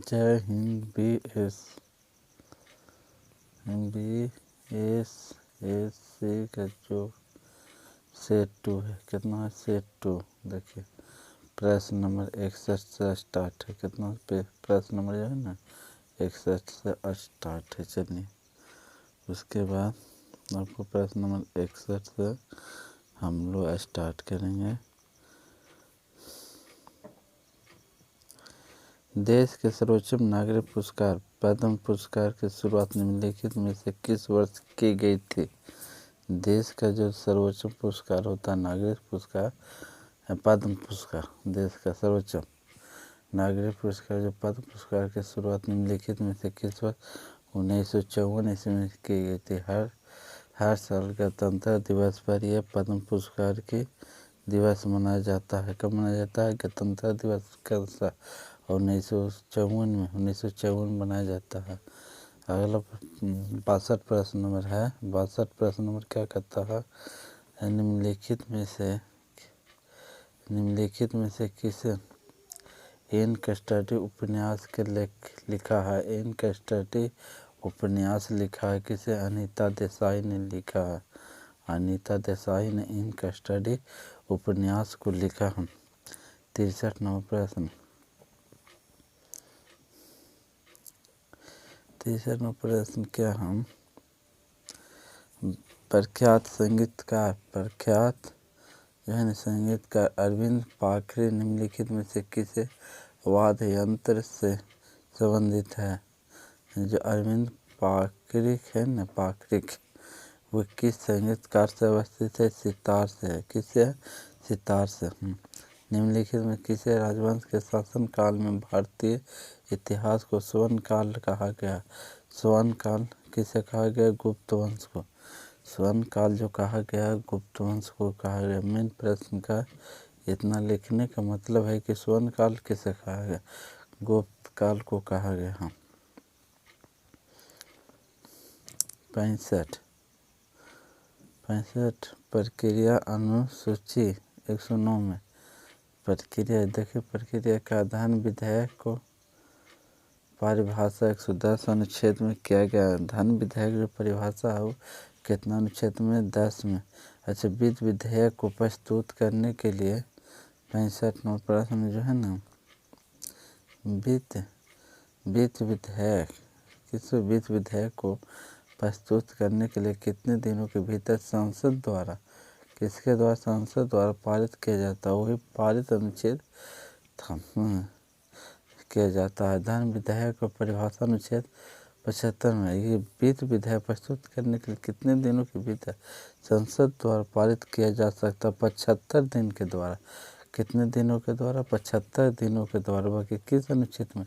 जय हिंद। BSSC का जो सेट 2 है, कितना है सेट 2, देखिए प्रश्न नंबर 61 से स्टार्ट है। कितना पे प्रश्न नंबर जो है ना 61 से स्टार्ट है। चलिए उसके बाद आपको प्रश्न नंबर 61 से हम लोग स्टार्ट करेंगे। देश के सर्वोच्च नागरिक पुरस्कार पद्म पुरस्कार की शुरुआत निम्नलिखित में से किस वर्ष की गई थी? देश का जो सर्वोच्च पुरस्कार होता है नागरिक पुरस्कार है पद्म पुरस्कार। देश का सर्वोच्च नागरिक पुरस्कार जो पद्म पुरस्कार की शुरुआत निम्नलिखित में से किस वर्ष 1954 ईस्वी में की गई थी? हर साल गणतंत्र दिवस पर यह पद्म पुरस्कार की दिवस मनाया जाता है। कब मनाया जाता है? गणतंत्र दिवस का 1954 बनाया जाता है। अगला 62 प्रश्न नंबर है। 62 प्रश्न नंबर क्या कहता है? निम्नलिखित में से किस एन कस्टडी उपन्यास के लिखा है? एन कस्टडी उपन्यास लिखा है किसे? अनीता देसाई ने लिखा है। अनीता देसाई ने इन कस्टडी उपन्यास को लिखा है। 63 नंबर प्रश्न। 63 नंबर प्रश्न क्या हम प्रख्यात संगीतकार अरविंद पाखरी निम्नलिखित में से किस वाद्य यंत्र से संबंधित है? जो अरविंद पाखरी है ना, पाखरिक, वो किस संगीतकार से अवस्थित है? सितार से है। किससे? सितार से। निम्नलिखित में किसे राजवंश के शासन काल में भारतीय इतिहास को स्वर्ण काल कहा गया? स्वर्ण काल किसे कहा गया? गुप्त वंश को। स्वर्ण काल जो कहा गया गुप्त वंश को कहा गया। मेन प्रश्न का इतना लिखने का मतलब है कि स्वर्ण काल किसे कहा गया? गुप्त काल को कहा गया। हाँ। 65 प्रक्रिया अनुसूची 109 में प्रक्रिया, देखिए प्रक्रिया का अध्ययन विधेयक को परिभाषा 110 अनुच्छेद में किया गया। धन विधेयक की परिभाषा हो कितना अनुच्छेद में? 10 में। अच्छा, वित्त विधेयक को प्रस्तुत करने के लिए 65 नंबर प्रश्न जो है ना, वित्त विधेयक को प्रस्तुत करने के लिए कितने दिनों के भीतर संसद द्वारा पारित किया जाता है? वही पारित अनुच्छेद किया जाता है। धन विधेयक और परिभाषा अनुच्छेद 75 में ये वित्त विधेयक प्रस्तुत करने के लिए कितने दिनों के भीतर संसद द्वारा पारित किया जा सकता है? 75 दिन के द्वारा। कितने दिनों के द्वारा? 75 दिनों के द्वारा। बाकी किस अनुच्छेद में?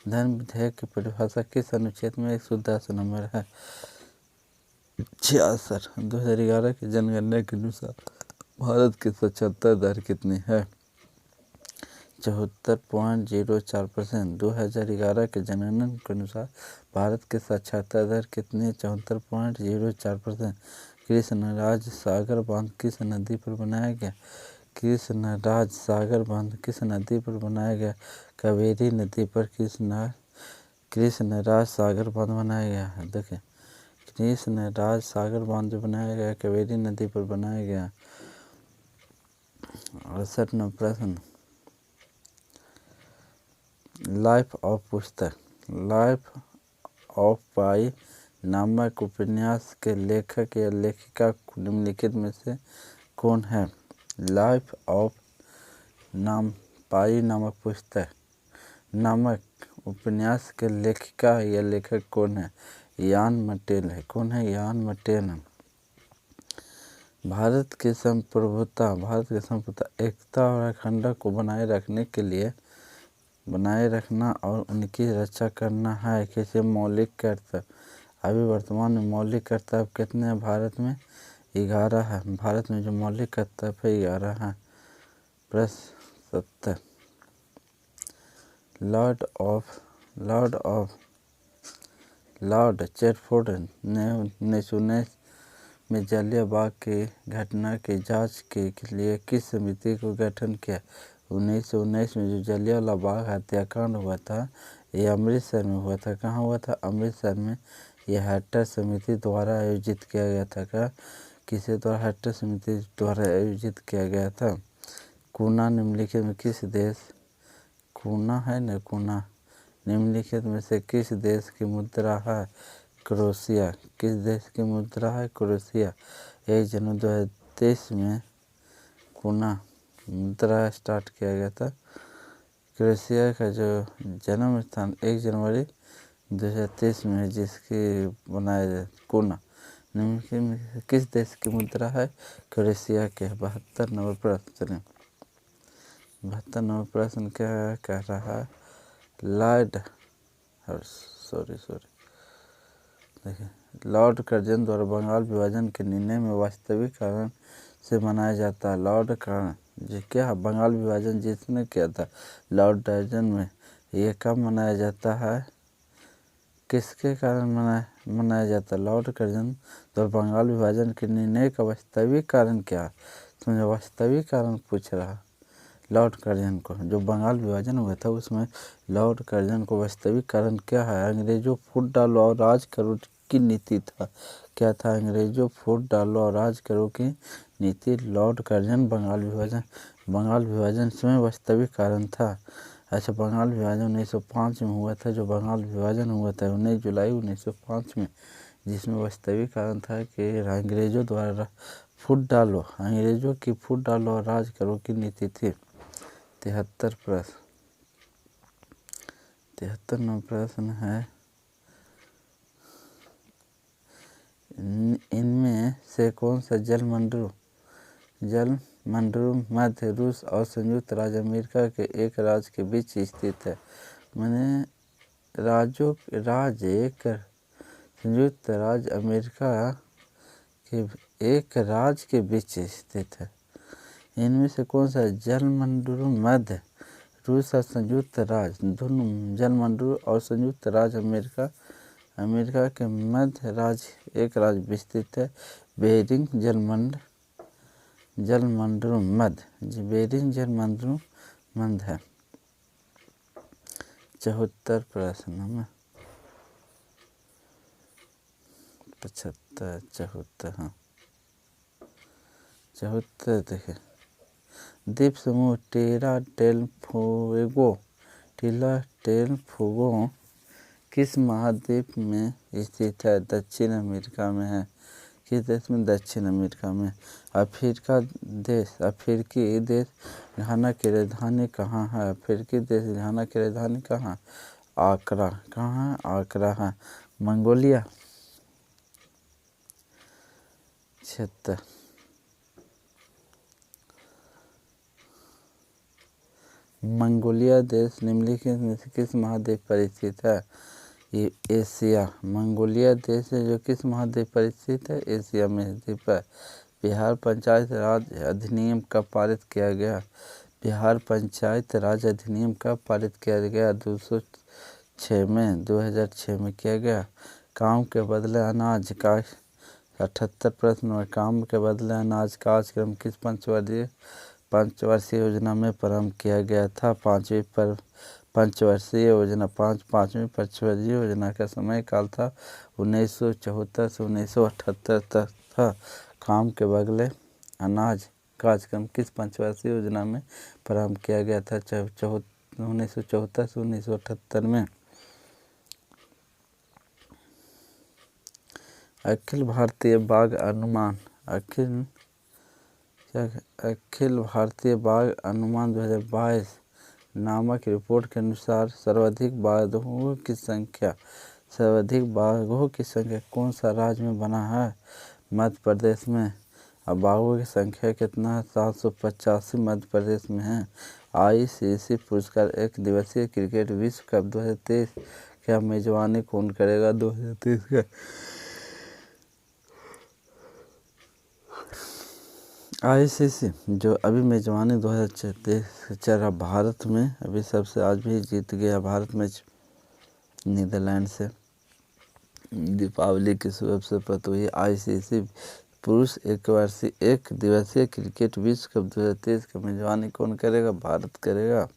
धन विधेयक की परिभाषा किस अनुच्छेद में? 110 नंबर है। 66 2011 की जनगणना के अनुसार भारत की साक्षरता दर कितनी है? 74.04%। 2011 के जनगणना के अनुसार भारत की साक्षरता दर कितनी है? 74.04%। कृष्णराज सागर बांध किस नदी पर बनाया गया? कृष्णराज सागर बांध किस नदी पर बनाया गया? कावेरी नदी पर कृष्णराज सागर बांध बनाया गया है। देखिए कृष्णराज सागर बांध जो बनाया गया कावेरी नदी पर बनाया गया। 68 नंबर प्रश्न। लाइफ ऑफ पाई नामक उपन्यास के लेखक या लेखिका निम्नलिखित में से कौन है? लाइफ ऑफ पाई नामक उपन्यास के लेखिका या लेखक कौन है? यान मटेल है। कौन है? यान मटेल है। भारत की संप्रभुता, एकता और अखंडता को बनाए रखना और उनकी रक्षा करना है किसी मौलिक कर्तव्य। अभी वर्तमान में मौलिक कर्तव्य कितने हैं भारत में? 11 है। भारत में जो मौलिक कर्तव्य है 11 है। प्रश्न 70 लॉर्ड चेटफोर्ड ने 1919 में जलियांवाला बाग की घटना की जांच के लिए किस समिति का गठन किया? 1919 में जो जलियांवाला बाग हत्याकांड हुआ था ये अमृतसर में हुआ था। कहाँ हुआ था? अमृतसर में। यह हैटर समिति द्वारा आयोजित किया गया था। क्या? किसे द्वारा? हैटर समिति द्वारा आयोजित किया गया था। कूना निम्नलिखित में किस देश, कूना है न, कूना निम्नलिखित में से किस देश की मुद्रा है? क्रोएशिया। किस देश की मुद्रा है? क्रोएशिया। 1 जनवरी 2023 में कूना मुद्रा स्टार्ट किया गया था। क्रोएशिया का जो जन्म स्थान 1 जनवरी 2023 में है, जिसकी बनाया जाए कूना निम्नलिखित में किस देश की मुद्रा है? क्रोएशिया के। 72 नंबर प्रश्न। 72 नंबर प्रश्न क्या कह रहा है? लॉर्ड देखिए, लॉर्ड कर्जन द्वारा बंगाल विभाजन के निर्णय में वास्तविक कारण से मनाया जाता है। लॉर्ड कारण जो क्या बंगाल विभाजन जिसने किया था, लॉर्ड कर्जन में, ये कब मनाया जाता है? किसके कारण मनाया जाता है? लॉर्ड कर्जन द्वारा बंगाल विभाजन के निर्णय का वास्तविक कारण क्या है? तो मुझे वास्तविक कारण पूछ रहा लॉर्ड कर्जन को, जो बंगाल विभाजन हुआ था उसमें लॉर्ड कर्जन को वास्तविक कारण क्या है? अंग्रेजों फूट डालो और राज करो की नीति था। क्या था? अंग्रेजों फूट डालो और राज करो की नीति। लॉर्ड कर्जन बंगाल विभाजन स्वयं वास्तविक कारण था। अच्छा, बंगाल विभाजन 1905 में हुआ था। जो बंगाल विभाजन हुआ था 19 जुलाई 1905 में, जिसमें वास्तविक कारण था कि अंग्रेजों द्वारा अंग्रेजों की फूट डालो और राज करो की नीति थी। 73 प्रश्न। 73 नंबर प्रश्न है, इनमें से कौन सा जलमंडल मध्य रूस और संयुक्त राज्य अमेरिका के एक राज्य के बीच स्थित है? मैंने संयुक्त राज्य अमेरिका के एक राज्य के बीच स्थित है। इनमें से कौन सा जलमंडल मध्य रूस और संयुक्त राज्य, दोनों जलमंडल और संयुक्त राज्य अमेरिका के मध्य राज्य एक राज्य विस्तृत है? बेरिंग जलमंडल मध्य, बेरिंग जलमंडल मध्य है। 74 प्रश्न में 75 74 हाँ 74 देखे, द्वीप समूह टेरा डेल फुगो किस महाद्वीप में स्थित है? दक्षिण अमेरिका में है। किस देश में? दक्षिण अमेरिका में। अफ्रीकी देश घाना की राजधानी कहाँ है? अफ्रीकी देश घाना की राजधानी कहाँ? आकरा। कहाँ है? आकरा है। मंगोलिया। 76 मंगोलिया देश निम्नलिखित में से किस महाद्वीप पर स्थित है? ये एशिया। मंगोलिया देश है जो किस महाद्वीप पर स्थित है? एशिया में द्वीप है। बिहार पंचायत राज अधिनियम कब पारित किया गया? बिहार पंचायत राज अधिनियम कब पारित किया गया? 2006 में किया गया। काम के बदले अनाज का 78 प्रश्न में, काम के बदले अनाज का कार्यक्रम किस पंचवर्षीय योजना में प्रारंभ किया गया था? पाँचवीं पंचवर्षीय योजना। पाँचवीं पंचवर्षीय योजना का समय काल था 1974 से 1978 तक था। काम के बदले अनाज कार्यक्रम किस पंचवर्षीय योजना में प्रारंभ किया गया था? 1974 से 1978 में। अखिल भारतीय बाघ अनुमान अखिल भारतीय बाघ अनुमान 2022 नामक रिपोर्ट के अनुसार सर्वाधिक बाघों की संख्या कौन सा राज्य में बना है? मध्य प्रदेश में। अब बाघों की संख्या कितना है? 785 मध्य प्रदेश में है। ICC पुरस्कार एक दिवसीय क्रिकेट विश्व कप 2023 क्या मेजबानी कौन करेगा? 2023 का ICC जो अभी मेजबानी 2023 चल रहा भारत में, अभी सबसे आज भी जीत गया भारत मैच नीदरलैंड से। दीपावली के शुभ अवसर पर तो ये ICC पुरुष एक दिवसीय क्रिकेट विश्व कप 2023 का मेजबानी कौन करेगा? भारत करेगा।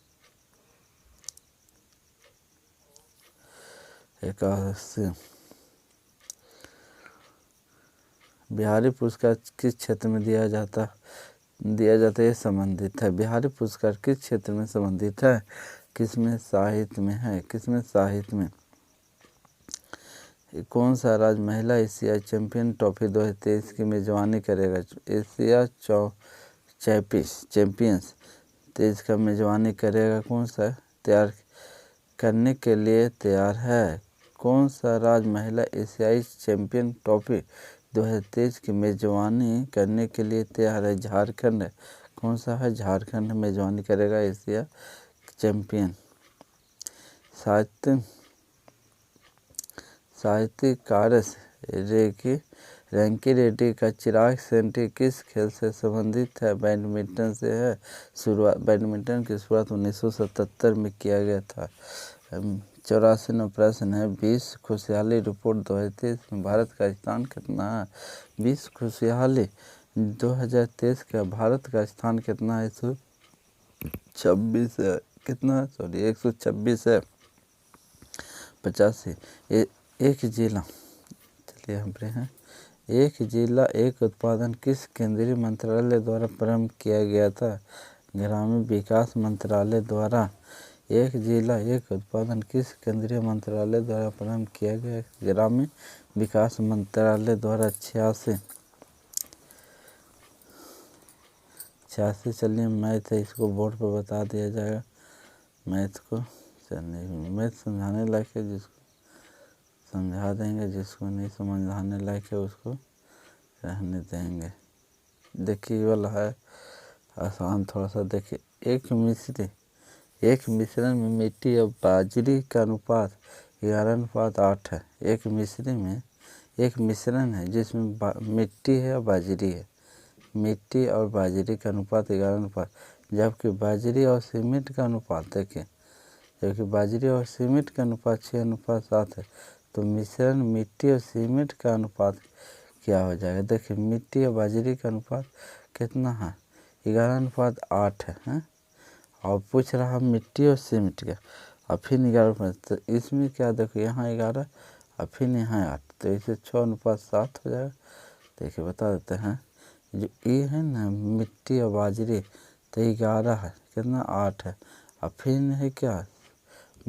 81। बिहारी पुरस्कार किस क्षेत्र में दिया जाता है? ये संबंधित है। बिहारी पुरस्कार किस क्षेत्र में संबंधित है? किसमें? साहित्य में है। किसमें? साहित्य में। कौन सा राज्य महिला एशियाई चैंपियन ट्रॉफी 2023 की मेजबानी करेगा? एशिया चैंपियंस 23 का मेजबानी करेगा। कौन सा? तैयार करने के लिए तैयार है। कौन सा राज्य महिला एशियाई चैंपियन ट्रॉफी 2023 की मेजबानी करने के लिए तैयार है? झारखंड। कौन सा है? झारखंड मेजबानी करेगा एशिया चैंपियन। साहित्यकार रैंकी रेड्डी का चिराग शेट्टी किस खेल से संबंधित है? बैडमिंटन से है। बैडमिंटन की शुरुआत 1977 में किया गया था। 84वां प्रश्न है, विश्व खुशहाली रिपोर्ट 2023 में भारत का स्थान कितना है? विश्व खुशहाली 2023 का भारत का स्थान कितना है? 126 है। कितना? 126 है। 85। एक जिला, चलिए हम पे हैं, एक जिला एक उत्पादन किस केंद्रीय मंत्रालय द्वारा प्रारंभ किया गया था? ग्रामीण विकास मंत्रालय द्वारा। एक जिला एक उत्पादन किस केंद्रीय मंत्रालय द्वारा प्रारंभ किया गया? ग्रामीण विकास मंत्रालय द्वारा। 86। चलिए मैथ है, इसको बोर्ड पर बता दिया जाएगा। मैथ को चलिए मैथ समझाने लायक है, जिसको समझा देंगे, जिसको नहीं समझाने लायक है उसको रहने देंगे। देखिए वाला है आसान थोड़ा सा। देखिए एक मिश्रण में मिट्टी और बाजरी का अनुपात 11:8 है। एक मिश्रण है जिसमें मिट्टी है और बाजरी है। मिट्टी और बाजरी का अनुपात 11:8, जबकि बाजरी और सीमेंट का अनुपात देखिए, जबकि बाजरी और सीमेंट का अनुपात 6:7 है। तो मिश्रण मिट्टी और सीमेंट का अनुपात क्या हो जाएगा? देखिए मिट्टी और बाजरी का अनुपात कितना है? 11:8 है। और पूछ रहा है मिट्टी और सीमेंट का, और फिर 11, तो इसमें क्या देखो, यहाँ 11 और फिर यहाँ 8, तो इसे 6:7 हो जाएगा। देखिए बता देते हैं, जो ये है ना मिट्टी और बाजरी, तो 11 है, कितना? 8 है। और फिर है क्या?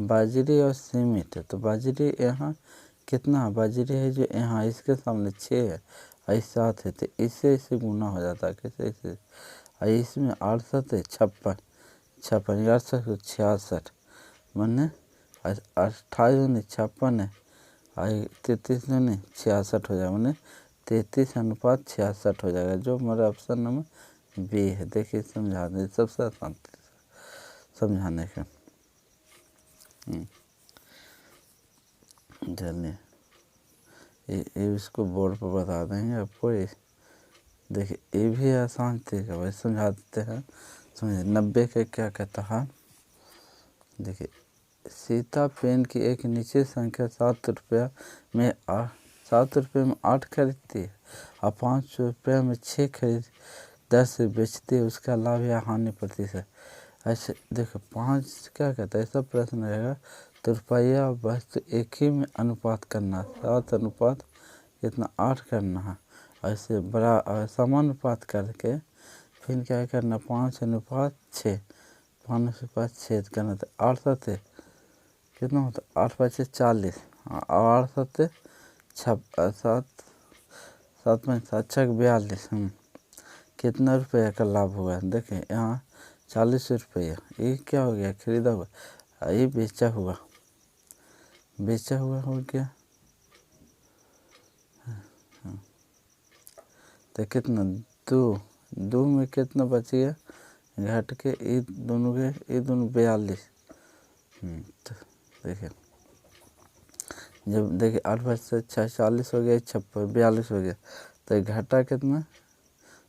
बाजरी और सीमेंट है, तो बाजरी यहाँ कितना? बाजरी है जो यहाँ इसके सामने 6 है और 7 है, तो इससे गुना हो जाता है। कैसे? इससे। और इसमें 8 7 है 56, 66 मैंने 28 56 है और 33 नहीं 66 हो जाएगा, मैंने 33:66 हो जाएगा, जो हमारा ऑप्शन नंबर बी है। देखिए समझा दें, सबसे आसान समझाने का। चलिए ये इसको बोर्ड पर बता देंगे आपको। देखिए ये भी आसान तरीका भाई, समझा देते हैं। समझिए 90 का क्या कहता है? देखिए सीता पेन की एक निश्चित संख्या 7 रुपया में 8 खरीदती है और 5 रुपया में 6 खरीद 10 से बेचती है, उसका लाभ या हानि प्रतिशत। अच्छा देखो 5 क्या कहता है, ऐसा प्रश्न रहेगा तो रुपया वस्तु एक ही में अनुपात करना, 7 कितना 8 करना है। ऐसे बड़ा समानुपात करके फिर क्या करना, 5:6, 5:6 करना, तो 8 7 कितना होता? 8 5 40 और 8 7 7 5 42। कितना रुपये का लाभ हुआ? देखें यहाँ 40 रुपया, ये क्या हो गया? खरीदा हुआ, ये बेचा हुआ हो गया। तो कितना? 2 में कितना बच गया? घट के ये दोनों 42। तो देखिए जब देखिए 8 5 से 40 हो गया, 56 42 हो गया, तो घटा कितना?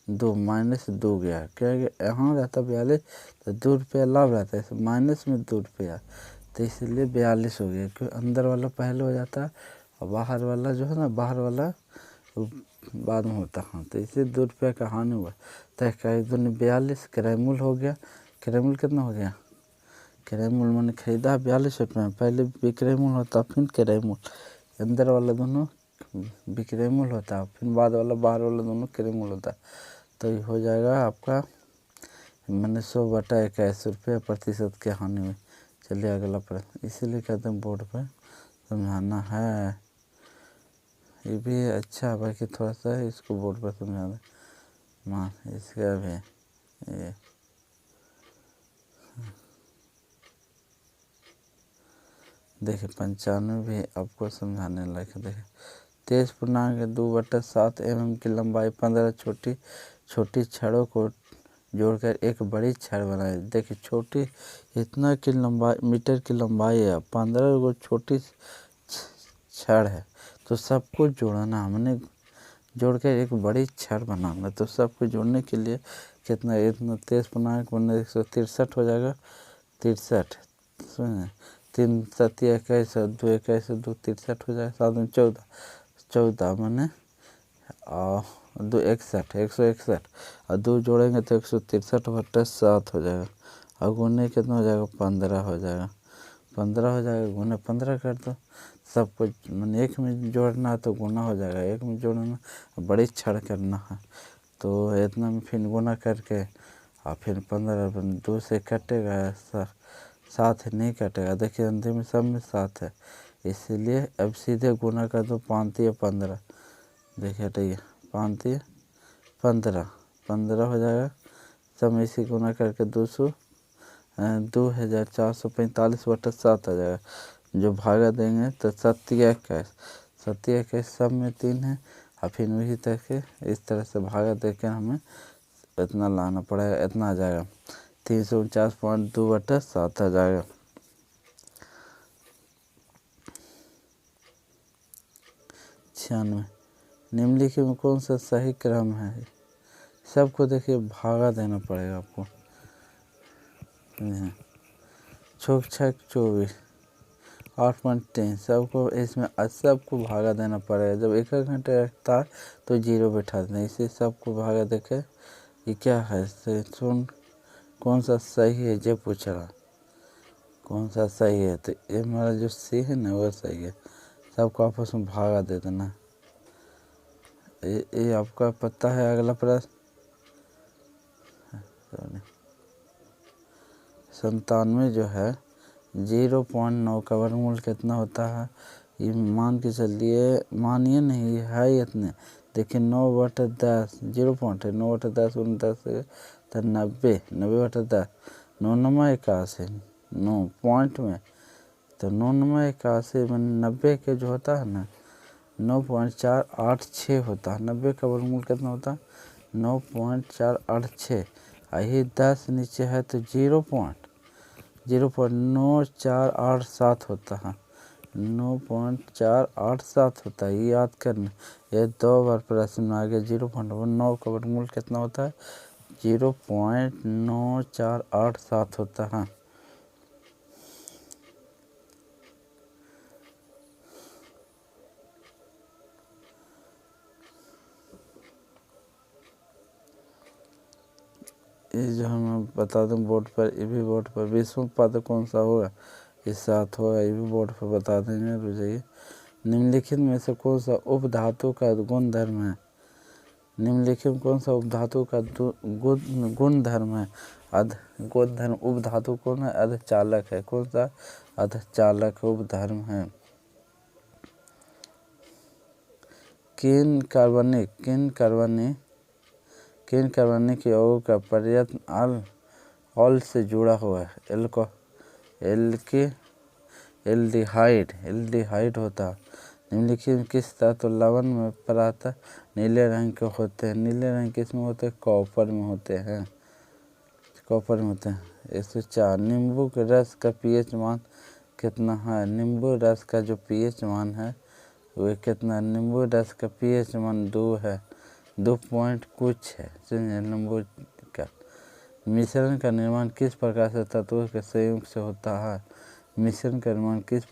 2 -2 गया। क्या गया? यहाँ रहता 42, तो 2 रुपया लाभ रहता है, माइनस में 2 रुपया, तो इसलिए 42 हो गया। क्योंकि अंदर वाला पहले हो जाता है और बाहर वाला जो है ना, बाहर वाला बाद में होता है, तो इसलिए 2 रुपया का हानि हुआ। तो 42 क्रयमूल हो गया। क्रयमूल कितना हो गया? क्रय मूल्य मैंने खरीदा 42 रुपये में, पहले विक्रय मूल्य होता फिर क्रय मूल्य, अंदर वाला दोनों विक्रय मूल्य होता फिर बाद वाला बाहर वाला दोनों क्रय मूल्य होता। तो ये हो जाएगा आपका मैंने 100/21 प्रतिशत के हानि में। चलिए अगला प्रश्न, इसीलिए कहते हैं बोर्ड पर समझाना है। ये भी अच्छा है भाई कि थोड़ा सा इसको बोर्ड पर समझाना। मान इसका भी ये देखिए 95 भी आपको समझाने लायक है। देखिए 23.2/7 mm की लंबाई 15 छोटी छड़ों को जोड़कर एक बड़ी छड़ बनाई। देखिए छोटी इतना की लंबाई मीटर की लंबाई है, 15 को छोटी छड़ है, तो सबको जोड़ना, हमने जोड़कर एक बड़ी छड़ बनाना। तो सबको जोड़ने के लिए कितना, इतना 23.163 हो जाएगा, 63 सुन 3 7 21 2 21 2 63 हो जाएगा, 7 14 मैंने 2 61 161 और 2 जोड़ेंगे तो 163/7 हो जाएगा। और गुने कितना हो जाएगा, 15 हो जाएगा, 15 हो जाएगा, गुने 15 कर दो। सब कुछ मैंने एक में जोड़ना है तो गुना हो जाएगा, एक में जोड़ना बड़ी छड़ करना है तो इतना में फिर गुना करके और फिर 15 2 से कटेगा, 7 नहीं कटेगा। देखिए अंतिम में सब में 7 है, इसीलिए अब सीधे गुना कर दो, 5 या 15। देखिए हटाइए 5 या 15 हो जाएगा, सब में इसी गुना करके 2445/7 आ जाएगा। जो भागा देंगे तो 7 या 21 सब में 3 है और फिर वही तरह के इस तरह से भागा देकर हमें इतना लाना पड़ेगा, इतना आ जाएगा 349.2/7 आ जाएगा। 96 निम्नलिखित में कौन सा सही क्रम है। सबको देखिए भागा देना पड़ेगा आपको। छोक 24 8.3 सबको इसमें सबको भागा देना पड़ेगा। जब 1 घंटे रखता है तो 0 बैठा देना, इसे सबको भागा देखे ये क्या है, सुन कौन सा सही है जो पूछ रहा, कौन सा सही है। तो ये हमारा जो सी है ना वो सही है, सबको आपस में भागा दे देना। ये आपका पता है। अगला प्रश्न 97 जो है 0.9 का वर्गमूल कितना होता है। ये मान के चलिए, मानिए नहीं है इतने। देखिए 9/10 0 पॉइंट है, 9/10 10 तो 90/10 9 नमा 81 9 पॉइंट में, तो 9 नमा 81 में 90 के जो होता है ना 9.486 होता है। 90 का वर्गमूल कितना होता है 9.486। यही 10 नीचे है तो 0.9487 होता है, 9.487 होता है। ये याद करना, ये 2 बार प्रश्न में आ गया। 0.9 का वर्गमूल कितना होता है 0.9487 होता है। ये जो हम बता दें बोर्ड पर, ये भी बोर्ड पर विषम पद कौन सा होगा, इस साथ होगा, ये भी बोर्ड पर बता देंगे। रुझाइए निम्नलिखित में से कौन सा उपधातु का गुणधर्म है। निम्नलिखित में कौन सा उपधातु का गुणधर्म है। गुणधर्म उपधातु कौन है, अर्धचालक है। कौन सा अर्धचालक उपधर्म है। किन कार्बनिक यौगिकों का प्रयत्न अल से जुड़ा हुआ है। एल्डिहाइड होता है। निम्नलिखित में किस तत्व लवण में प्रायः नीले रंग के होते हैं। नीले रंग किस में होते हैं, कॉपर में होते हैं। 104 नींबू के रस का पीएच मान कितना है। नींबू रस का जो पीएच मान है वो कितना, नींबू रस का पीएच मान 2 है, 2 पॉइंट कुछ है। सुनिए नींबू का मिश्रण का निर्माण किस प्रकार से तत्वों के संयोग से होता है। मिश्रण का निर्माण किस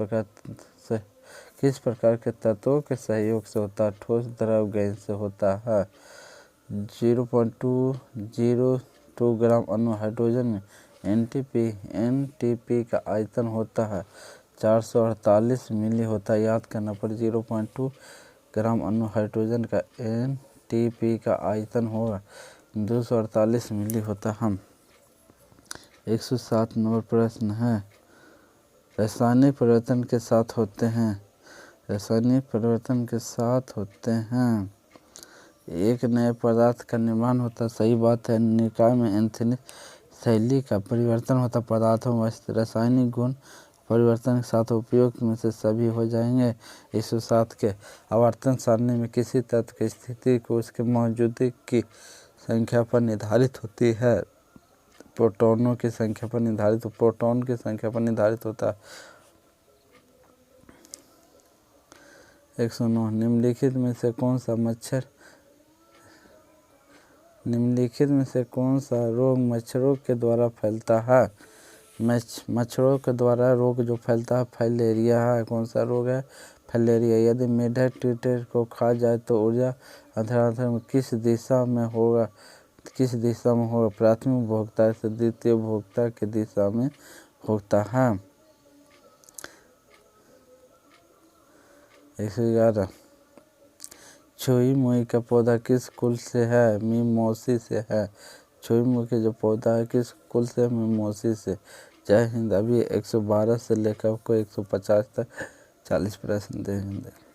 प्रकार के तत्वों के सहयोग से होता है। ठोस द्रव गैस से होता है। 0.202 ग्राम अणु हाइड्रोजन में एनटीपी का आयतन होता है 448 मिली होता है, याद करना पर 0.2 ग्राम अणु हाइड्रोजन का एनटीपी का आयतन होगा 248 मिली होता है। 107 नंबर प्रश्न है, रासायनिक परिवर्तन के साथ होते हैं, रासायनिक परिवर्तन के साथ होते हैं एक नए पदार्थ का निर्माण होता है, सही बात है। निकाय में एंथनी शैली का परिवर्तन होता पदार्थों में रासायनिक गुण परिवर्तन के साथ उपयोग में से सभी हो जाएंगे। 107 के आवर्तन सारणी में किसी तत्व की स्थिति को उसके मौजूदगी की संख्या पर निर्धारित होती है, प्रोटॉनों की संख्या पर निर्धारित, प्रोटॉन की संख्या पर निर्धारित होता है। 109 निम्नलिखित में से कौन सा रोग मच्छरों के द्वारा फैलता है? मच्छरों के द्वारा रोग जो फैलता है फाइलेरिया है। कौन सा रोग है? फाइलेरिया। यदि मेढक टीटे को खा जाए तो ऊर्जा अंतराल में किस दिशा में होगा? प्राथमिक उपभोक्ता से द्वितीय उपभोक्ता की दिशा में होता है। 111 छुई मुई का पौधा किस कुल से है? मिमोसी से है। छुई मुई का जो पौधा है किस कुल से? मिमोसी से। जय हिंद। अभी 112 से लेकर आपको 150 तक 40 प्रश्न देंगे।